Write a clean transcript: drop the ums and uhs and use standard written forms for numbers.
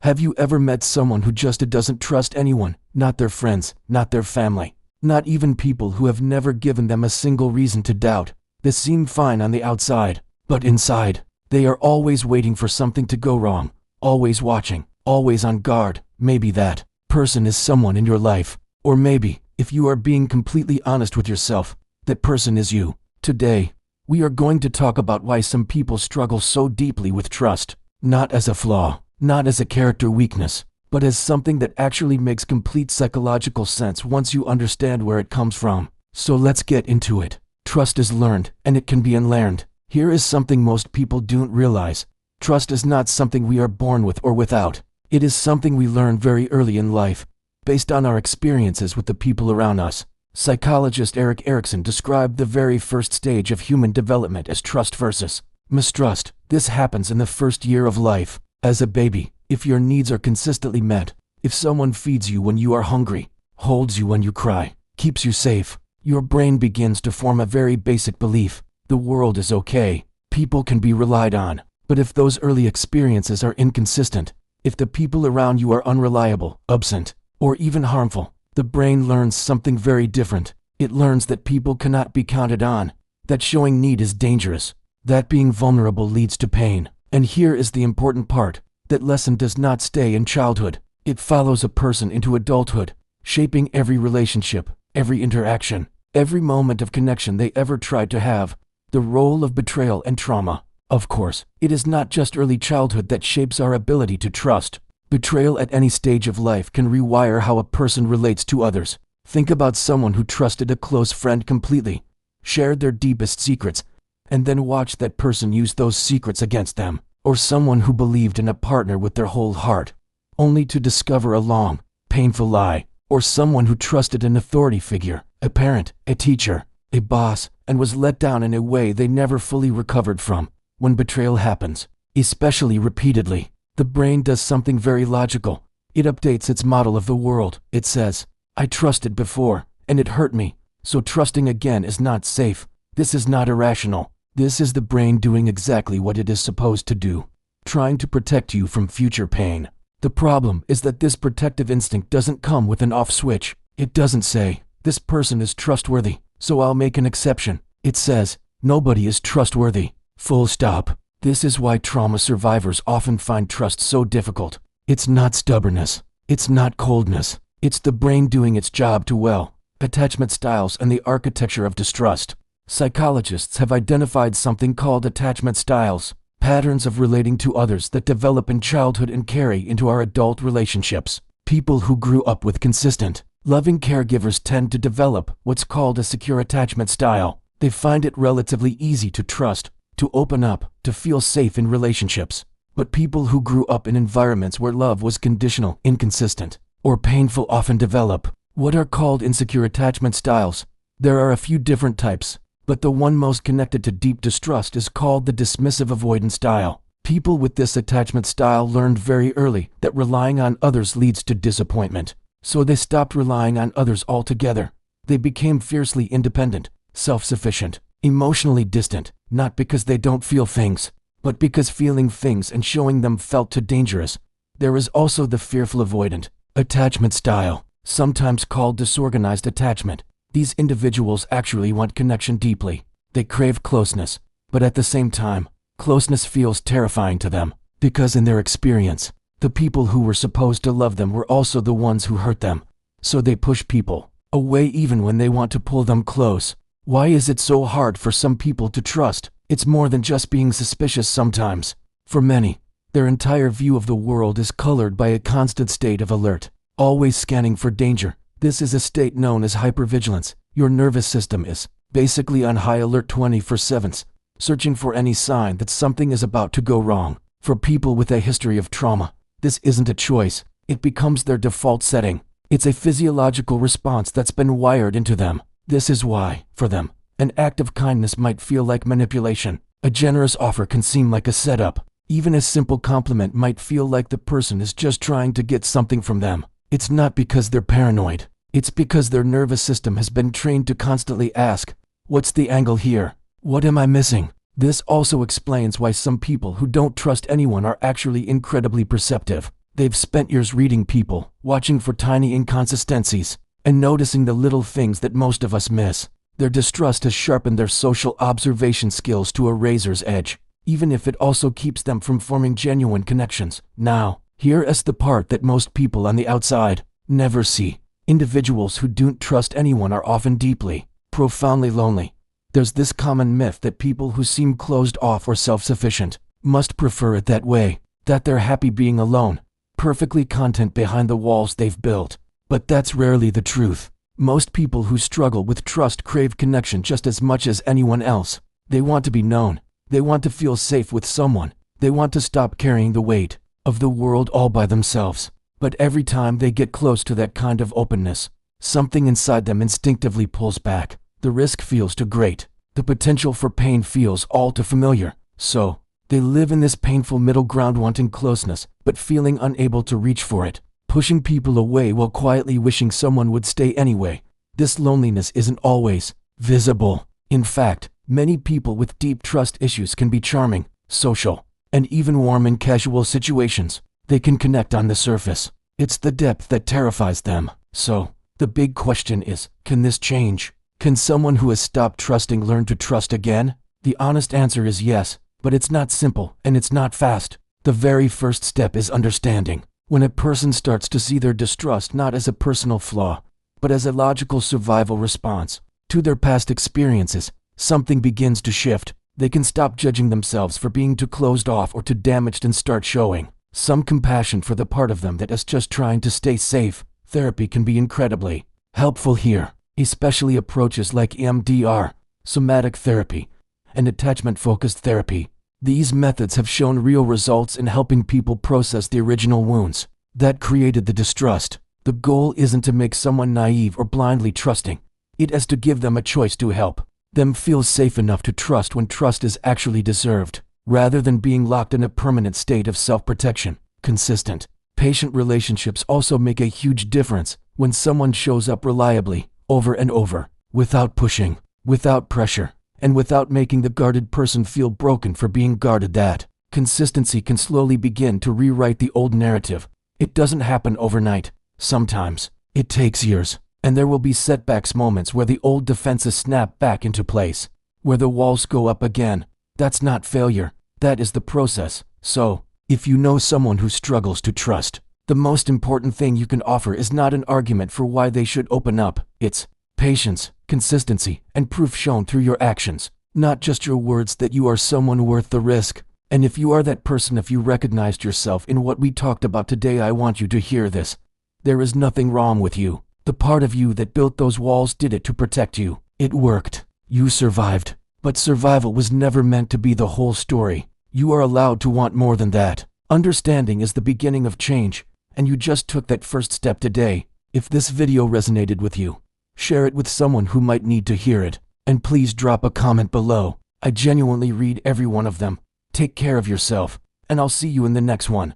Have you ever met someone who just doesn't trust anyone? Not their friends, not their family, not even people who have never given them a single reason to doubt. They seem fine on the outside, but inside, they are always waiting for something to go wrong, always watching, always on guard. Maybe that person is someone in your life. Or maybe, if you are being completely honest with yourself, that person is you. Today, we are going to talk about why some people struggle so deeply with trust, not as a flaw, not as a character weakness, but as something that actually makes complete psychological sense once you understand where it comes from. So let's get into it. Trust is learned, and it can be unlearned. Here is something most people don't realize. Trust is not something we are born with or without. It is something we learn very early in life, based on our experiences with the people around us. Psychologist Erik Erikson described the very first stage of human development as trust versus mistrust. This happens in the first year of life. As a baby, if your needs are consistently met, if someone feeds you when you are hungry, holds you when you cry, keeps you safe, your brain begins to form a very basic belief. The world is okay. People can be relied on. But if those early experiences are inconsistent, if the people around you are unreliable, absent, or even harmful, the brain learns something very different. It learns that people cannot be counted on, that showing need is dangerous, that being vulnerable leads to pain. And here is the important part. That lesson does not stay in childhood. It follows a person into adulthood, shaping every relationship, every interaction, every moment of connection they ever tried to have. The role of betrayal and trauma. Of course, it is not just early childhood that shapes our ability to trust. Betrayal at any stage of life can rewire how a person relates to others. Think about someone who trusted a close friend completely, shared their deepest secrets, and then watched that person use those secrets against them. Or someone who believed in a partner with their whole heart, only to discover a long, painful lie. Or someone who trusted an authority figure, a parent, a teacher, a boss, and was let down in a way they never fully recovered from. When betrayal happens, especially repeatedly, the brain does something very logical. It updates its model of the world. It says, I trusted before, and it hurt me, so trusting again is not safe. This is not irrational. This is the brain doing exactly what it is supposed to do, trying to protect you from future pain. The problem is that this protective instinct doesn't come with an off switch. It doesn't say, this person is trustworthy, so I'll make an exception. It says, nobody is trustworthy. Full stop. This is why trauma survivors often find trust so difficult. It's not stubbornness. It's not coldness. It's the brain doing its job too well. Attachment styles and the architecture of distrust. Psychologists have identified something called attachment styles, patterns of relating to others that develop in childhood and carry into our adult relationships. People who grew up with consistent, loving caregivers tend to develop what's called a secure attachment style. They find it relatively easy to trust, to open up, to feel safe in relationships. But people who grew up in environments where love was conditional, inconsistent, or painful often develop what are called insecure attachment styles. There are a few different types, but the one most connected to deep distrust is called the dismissive avoidance style. People with this attachment style learned very early that relying on others leads to disappointment, so they stopped relying on others altogether. They became fiercely independent, self-sufficient, emotionally distant, not because they don't feel things, but because feeling things and showing them felt too dangerous. There is also the fearful avoidant attachment style, sometimes called disorganized attachment. These individuals actually want connection deeply. They crave closeness, but at the same time, closeness feels terrifying to them, because in their experience, the people who were supposed to love them were also the ones who hurt them. So they push people away even when they want to pull them close. Why is it so hard for some people to trust? It's more than just being suspicious sometimes. For many, their entire view of the world is colored by a constant state of alert, always scanning for danger. This is a state known as hypervigilance. Your nervous system is basically on high alert 24/7, searching for any sign that something is about to go wrong. For people with a history of trauma, this isn't a choice. It becomes their default setting. It's a physiological response that's been wired into them. This is why, for them, an act of kindness might feel like manipulation. A generous offer can seem like a setup. Even a simple compliment might feel like the person is just trying to get something from them. It's not because they're paranoid. It's because their nervous system has been trained to constantly ask, what's the angle here? What am I missing? This also explains why some people who don't trust anyone are actually incredibly perceptive. They've spent years reading people, watching for tiny inconsistencies, and noticing the little things that most of us miss. Their distrust has sharpened their social observation skills to a razor's edge, even if it also keeps them from forming genuine connections. Now, here is the part that most people on the outside never see. Individuals who don't trust anyone are often deeply, profoundly lonely. There's this common myth that people who seem closed off or self-sufficient must prefer it that way, that they're happy being alone, perfectly content behind the walls they've built. But that's rarely the truth. Most people who struggle with trust crave connection just as much as anyone else. They want to be known. They want to feel safe with someone. They want to stop carrying the weight of the world all by themselves. But every time they get close to that kind of openness, something inside them instinctively pulls back. The risk feels too great. The potential for pain feels all too familiar. So, they live in this painful middle ground, wanting closeness, but feeling unable to reach for it, pushing people away while quietly wishing someone would stay anyway. This loneliness isn't always visible. In fact, many people with deep trust issues can be charming, social, and even warm in casual situations. They can connect on the surface. It's the depth that terrifies them. So, the big question is, can this change? Can someone who has stopped trusting learn to trust again? The honest answer is yes, but it's not simple and it's not fast. The very first step is understanding. When a person starts to see their distrust not as a personal flaw, but as a logical survival response to their past experiences, something begins to shift. They can stop judging themselves for being too closed off or too damaged and start showing some compassion for the part of them that is just trying to stay safe. Therapy can be incredibly helpful here, especially approaches like EMDR, somatic therapy, and attachment-focused therapy. These methods have shown real results in helping people process the original wounds that created the distrust. The goal isn't to make someone naive or blindly trusting. It is to give them a choice to help them feel safe enough to trust when trust is actually deserved, rather than being locked in a permanent state of self-protection. Consistent, patient relationships also make a huge difference. When someone shows up reliably, over and over, without pushing, without pressure, and without making the guarded person feel broken for being guarded, that consistency can slowly begin to rewrite the old narrative. It doesn't happen overnight. Sometimes it takes years, and there will be setbacks, moments where the old defenses snap back into place, where the walls go up again. That's not failure. That is the process. So, if you know someone who struggles to trust, the most important thing you can offer is not an argument for why they should open up. It's patience, consistency, and proof shown through your actions, not just your words that you are someone worth the risk. And if you are that person, if you recognized yourself in what we talked about today, I want you to hear this. There is nothing wrong with you. The part of you that built those walls did it to protect you. It worked. You survived. But survival was never meant to be the whole story. You are allowed to want more than that. Understanding is the beginning of change, and you just took that first step today. If this video resonated with you, share it with someone who might need to hear it. And please drop a comment below. I genuinely read every one of them. Take care of yourself, and I'll see you in the next one.